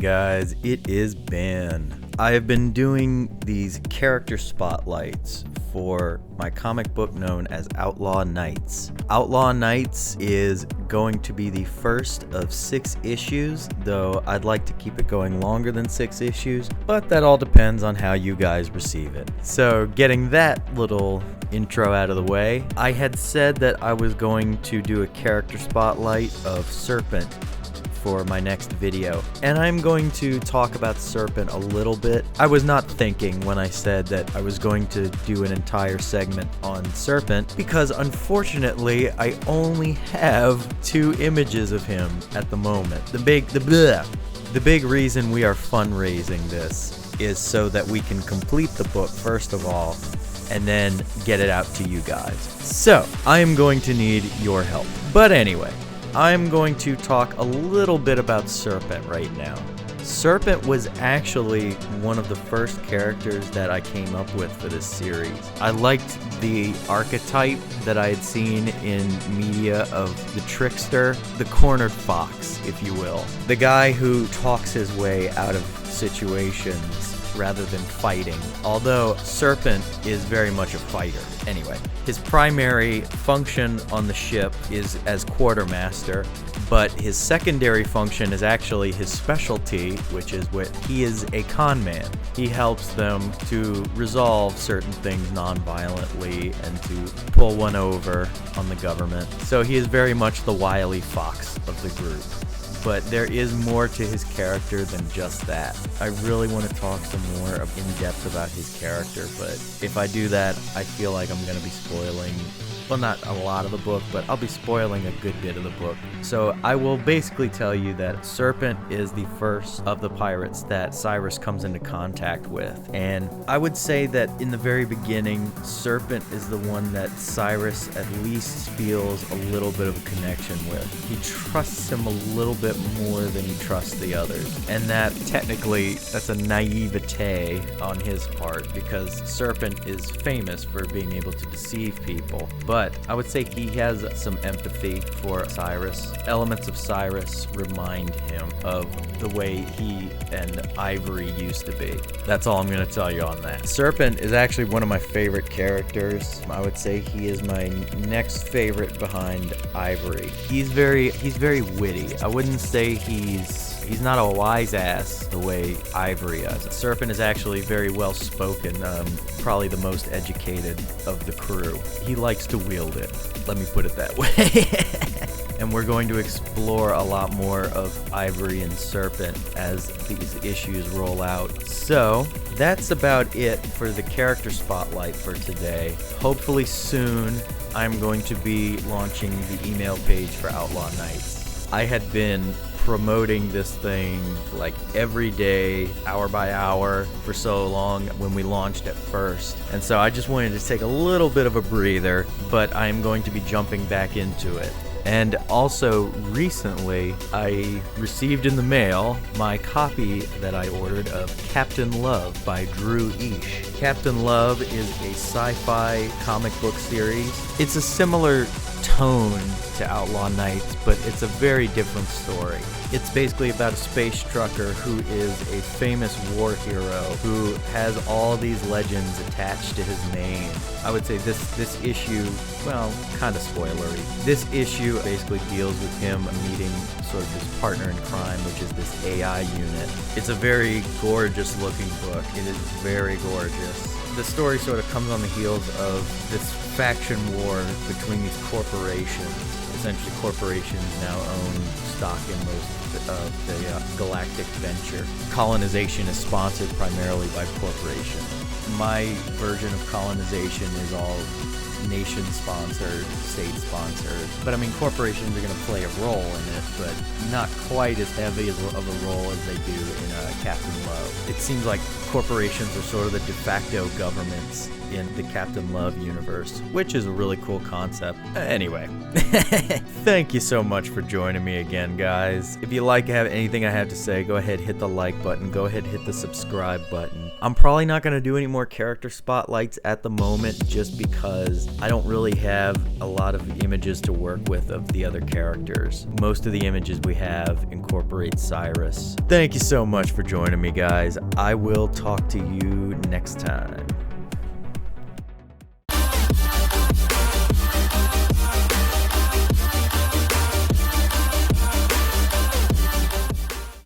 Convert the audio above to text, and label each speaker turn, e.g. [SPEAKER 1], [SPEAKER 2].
[SPEAKER 1] guys, it is Ben. I have been doing these character spotlights for my comic book known as Outlaw Knights. Outlaw Knights is going to be the first of 6 issues, though I'd like to keep it going longer than 6 issues, but that all depends on how you guys receive it. So getting that little intro out of the way, I had said that I was going to do a character spotlight of Serpent for my next video, and I'm going to talk about Serpent a little bit. I was not thinking when I said that I was going to do an entire segment on Serpent, because unfortunately I only have 2 images of him at the moment. The big reason we are fundraising this is so that we can complete the book first of all, and then get it out to you guys. So I am going to need your help. But anyway, I'm going to talk a little bit about Serpent right now. Serpent was actually one of the first characters that I came up with for this series. I liked the archetype that I had seen in media of the trickster, the cornered fox, if you will. The guy who talks his way out of situations rather than fighting, although Serpent is very much a fighter. Anyway, his primary function on the ship is as quartermaster, but his secondary function is actually his specialty, which is what he is a con man. He helps them to resolve certain things non-violently and to pull one over on the government. So he is very much the wily fox of the group. But there is more to his character than just that. I really want to talk some more in depth about his character, but if I do that, I feel like I'm going to be spoiling, well, not a lot of the book, but I'll be spoiling a good bit of the book. So I will basically tell you that Serpent is the first of the pirates that Cyrus comes into contact with. And I would say that in the very beginning, Serpent is the one that Cyrus at least feels a little bit of a connection with. He trusts him a little bit more than he trusts the others. And that technically, that's a naivete on his part, because Serpent is famous for being able to deceive people. But I would say he has some empathy for Cyrus. Elements of Cyrus remind him of the way he and Ivory used to be. That's all I'm going to tell you on that. Serpent is actually one of my favorite characters. I would say he is my next favorite behind Ivory. He's very witty. I wouldn't say he's not a wise ass the way Ivory is. Serpent is actually very well spoken, probably the most educated of the crew. He likes to wield it, let me put it that way. And we're going to explore a lot more of Ivory and Serpent as these issues roll out. So that's about it for the character spotlight for today. Hopefully soon I'm going to be launching the email page for Outlaw Knights. I had been promoting this thing like every day, hour by hour, for so long when we launched at first. And so I just wanted to take a little bit of a breather, but I'm going to be jumping back into it. And also recently, I received in the mail my copy that I ordered of Captain Love by Drew Ish. Captain Love is a sci-fi comic book series. It's a similar tone to Outlaw Knights, but it's a very different story. It's basically about a space trucker who is a famous war hero who has all these legends attached to his name. I would say this issue, well, kind of spoilery. This issue basically deals with him meeting sort of his partner in crime, which is this AI unit. It's a very gorgeous looking book. It is very gorgeous. The story sort of comes on the heels of this faction war between these corporations. Essentially, corporations now own stock in most of the galactic venture. Colonization is sponsored primarily by corporations. My version of colonization is all nation-sponsored, state-sponsored. But I mean, corporations are going to play a role in it, but not quite as heavy of a role as they do in Captain Love. It seems like corporations are sort of the de facto governments in the Captain Love universe, which is a really cool concept. Anyway, thank you so much for joining me again, guys. If you like anything I have to say, go ahead, hit the like button. Go ahead, hit the subscribe button. I'm probably not going to do any more character spotlights at the moment just because I don't really have a lot of images to work with of the other characters. Most of the images we have incorporate Cyrus. Thank you so much for joining me, guys. I will talk to you next time.